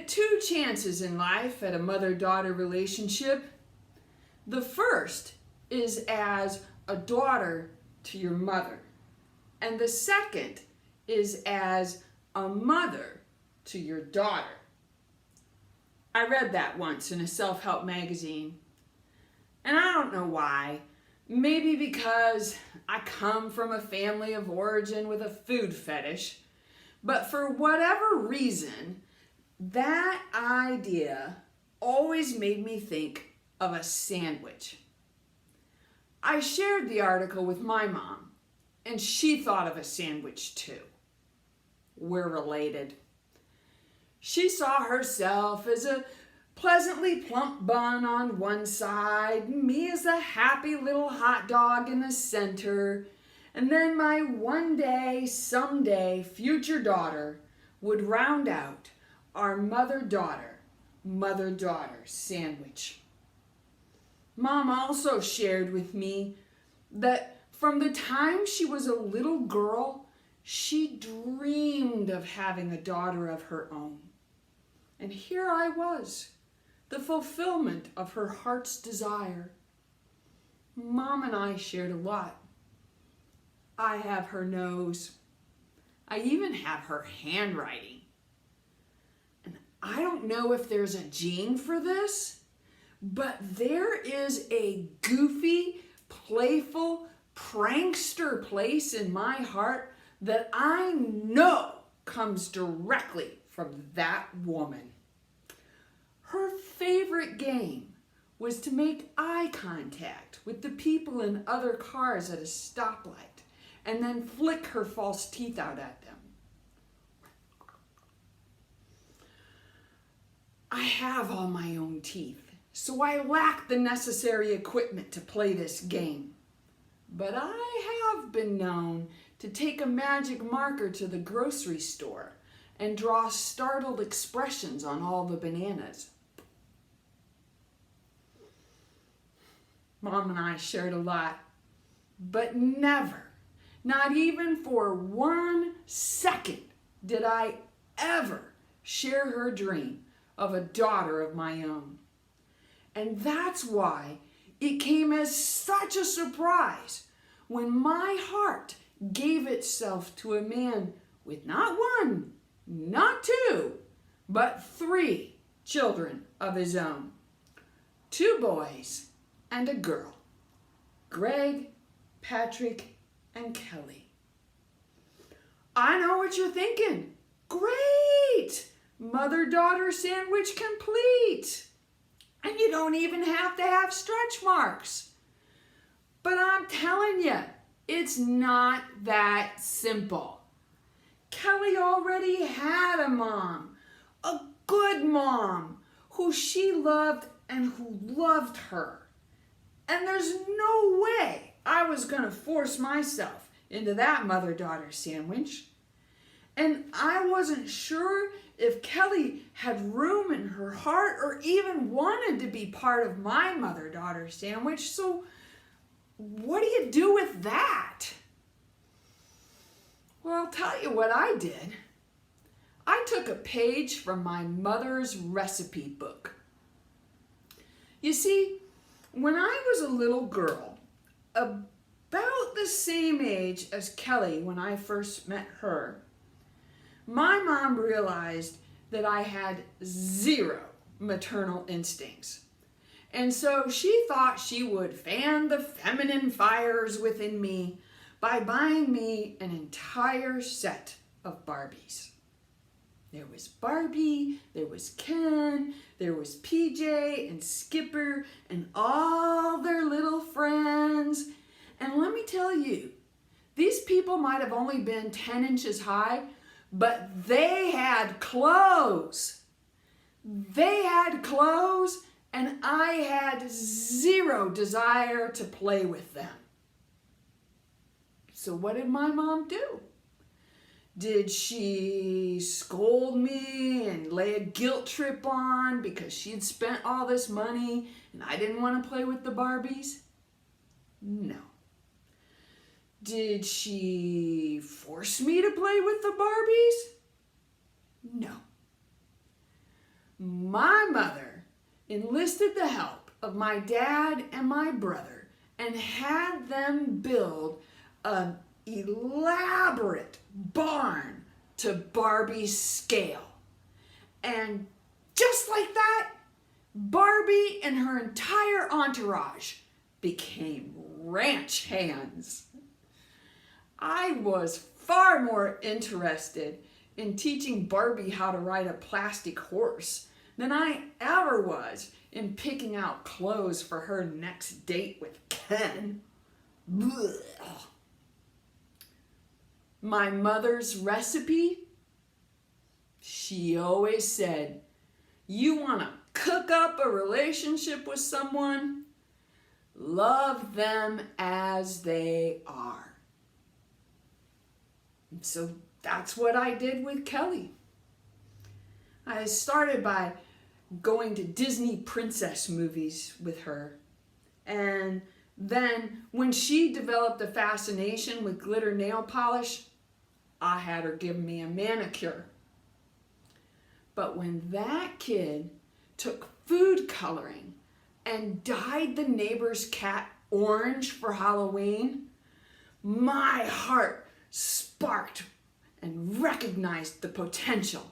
get two chances in life at a mother-daughter relationship. The first is as a daughter to your mother, and the second is as a mother to your daughter. I read that once in a self-help magazine, and I don't know why. Maybe because I come from a family of origin with a food fetish, but for whatever reason, that idea always made me think of a sandwich. I shared the article with my mom, and she thought of a sandwich too. We're related. She saw herself as a pleasantly plump bun on one side, me as a happy little hot dog in the center, and then my one day, someday future daughter would round out our mother-daughter sandwich. Mom also shared with me that from the time she was a little girl, she dreamed of having a daughter of her own. And here I was, the fulfillment of her heart's desire. Mom and I shared a lot. I have her nose. I even have her handwriting. And I don't know if there's a gene for this, but there is a goofy, playful, prankster place in my heart that I know comes directly from that woman. Her favorite game was to make eye contact with the people in other cars at a stoplight and then flick her false teeth out at them. I have all my own teeth, so I lack the necessary equipment to play this game. But I have been known to take a magic marker to the grocery store and draw startled expressions on all the bananas. Mom and I shared a lot, but never, not even for 1 second, did I ever share her dream of a daughter of my own. And that's why it came as such a surprise when my heart gave itself to a man with not 1, not 2, but 3 children of his own. 2 boys and a girl, Greg, Patrick, and Kelly. I know what you're thinking. Great! Mother-daughter sandwich complete. And you don't even have to have stretch marks. But I'm telling you, it's not that simple. Kelly already had a mom, a good mom, who she loved and who loved her. And there's no way I was going to force myself into that mother-daughter sandwich. And I wasn't sure if Kelly had room in her heart or even wanted to be part of my mother-daughter sandwich. So what do you do with that? Well, I'll tell you what I did. I took a page from my mother's recipe book. You see, when I was a little girl, about the same age as Kelly when I first met her, my mom realized that I had 0 maternal instincts. And so she thought she would fan the feminine fires within me by buying me an entire set of Barbies. There was Barbie, there was Ken, there was PJ and Skipper and all their little friends. And let me tell you, these people might have only been 10 inches high, but they had clothes. They had clothes, and I had 0 desire to play with them. So what did my mom do? Did she scold me and lay a guilt trip on because she'd spent all this money and I didn't want to play with the Barbies? No. Did she force me to play with the Barbies? No. enlisted the help of my dad and my brother and had them build an elaborate barn to Barbie's scale. And just like that, Barbie and her entire entourage became ranch hands. I was far more interested in teaching Barbie how to ride a plastic horse than I ever was in picking out clothes for her next date with Ken. Blech. My mother's recipe, she always said, you want to cook up a relationship with someone? Love them as they are. So that's what I did with Kelly. I started by going to Disney princess movies with her. And then when she developed a fascination with glitter nail polish, I had her give me a manicure. But when that kid took food coloring and dyed the neighbor's cat orange for Halloween, my heart sparked and recognized the potential.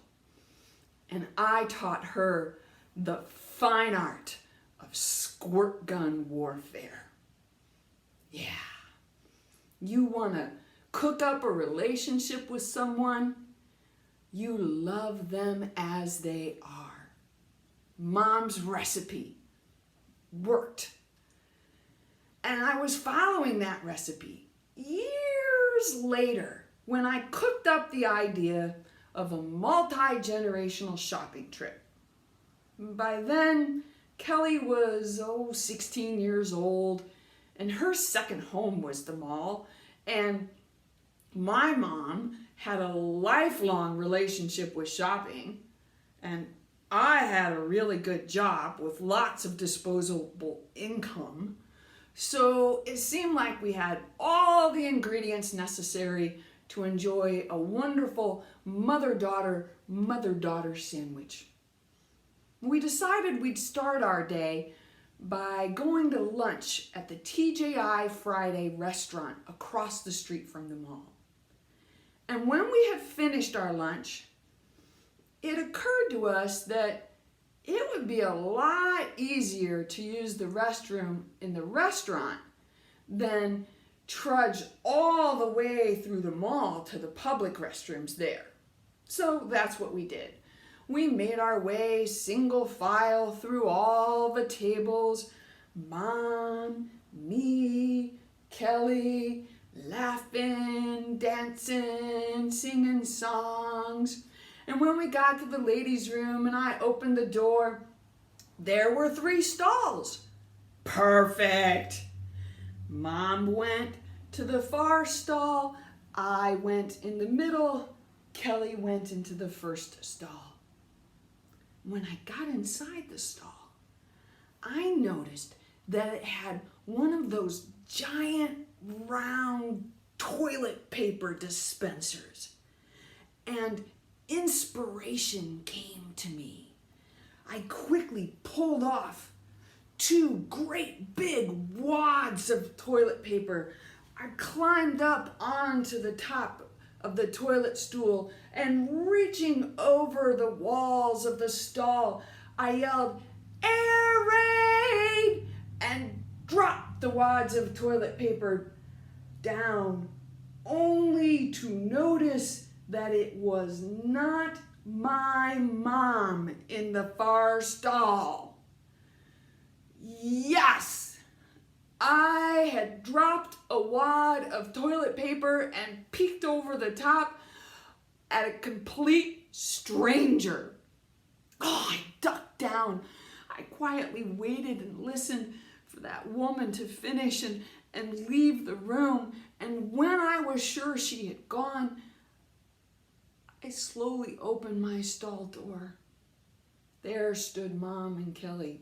And I taught her the fine art of squirt gun warfare. Yeah, you want to cook up a relationship with someone? You love them as they are. Mom's recipe worked. And I was following that recipe years later when I cooked up the idea of a multi-generational shopping trip. By then, Kelly was 16 years old, and her second home was the mall, and my mom had a lifelong relationship with shopping, and I had a really good job with lots of disposable income. So it seemed like we had all the ingredients necessary to enjoy a wonderful mother-daughter sandwich. We decided we'd start our day by going to lunch at the TGI Friday restaurant across the street from the mall. And when we had finished our lunch, it occurred to us that it would be a lot easier to use the restroom in the restaurant than trudge all the way through the mall to the public restrooms there. So that's what we did. We made our way single file through all the tables, Mom, me, Kelly, laughing, dancing, singing songs. And when we got to the ladies' room and I opened the door, there were 3 stalls. Perfect. Mom went to the far stall, I went in the middle, Kelly went into the first stall. When I got inside the stall, I noticed that it had one of those giant round toilet paper dispensers. And inspiration came to me. I quickly pulled off 2 great big wads of toilet paper. I climbed up onto the top of the toilet stool and reaching over the walls of the stall, I yelled, "Air raid!" and dropped the wads of toilet paper down, only to notice that it was not my mom in the far stall. Yes! I had dropped a wad of toilet paper and peeked over the top at a complete stranger. I ducked down. I quietly waited and listened for that woman to finish and leave the room. And when I was sure she had gone, I slowly opened my stall door. There stood Mom and Kelly.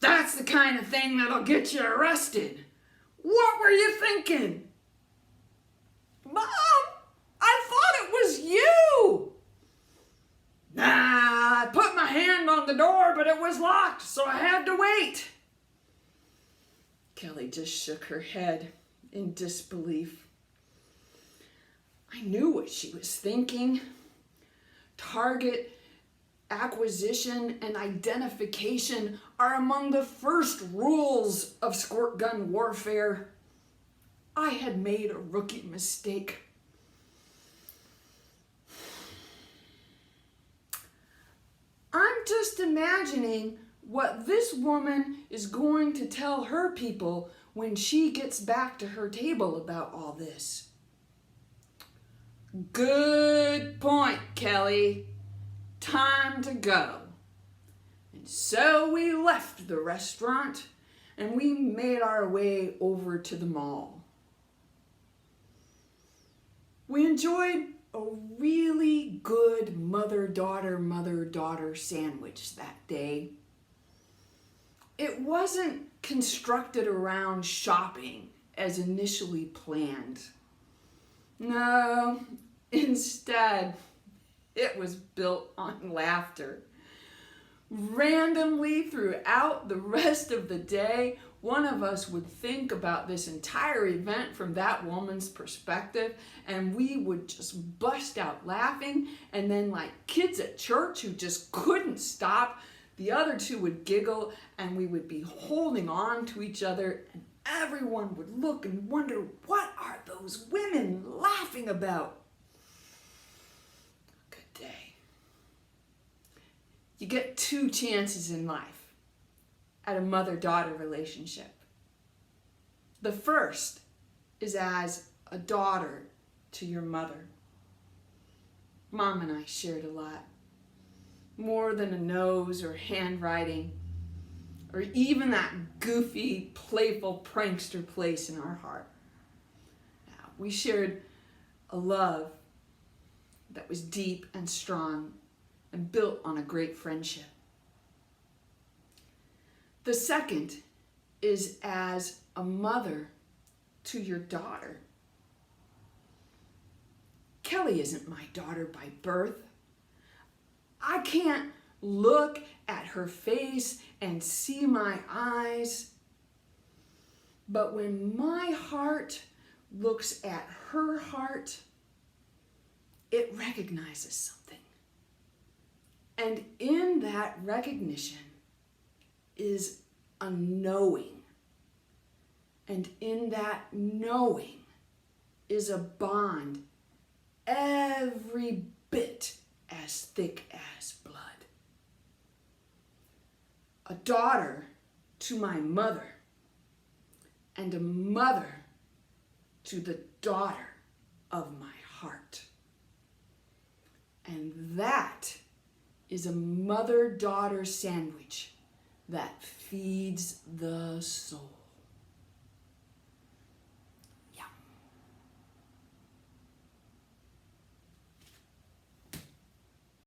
That's the kind of thing that'll get you arrested. What were you thinking? Mom, I thought it was you. I put my hand on the door, but it was locked, so I had to wait. Kelly just shook her head in disbelief. I knew what she was thinking. Target acquisition and identification are among the first rules of squirt gun warfare. I had made a rookie mistake. I'm just imagining what this woman is going to tell her people when she gets back to her table about all this. Good point, Kelly. Time to go. And so we left the restaurant and we made our way over to the mall. We enjoyed a really good mother-daughter sandwich that day. It wasn't constructed around shopping as initially planned. No, instead, it was built on laughter. Randomly throughout the rest of the day, one of us would think about this entire event from that woman's perspective, and we would just bust out laughing, and then like kids at church who just couldn't stop, the other two would giggle, and we would be holding on to each other, and everyone would look and wonder, what are those women laughing about? Good day. You get 2 chances in life at a mother-daughter relationship. The first is as a daughter to your mother. Mom and I shared a lot. More than a nose or handwriting, or even that goofy, playful prankster place in our heart. We shared a love that was deep and strong and built on a great friendship. The second is as a mother to your daughter. Kelly isn't my daughter by birth. I can't look at her face and see my eyes. But when my heart looks at her heart, it recognizes something. And in that recognition is a knowing. And in that knowing is a bond every bit as thick as blood. A daughter to my mother, and a mother to the daughter of my heart. And that is a mother-daughter sandwich that feeds the soul.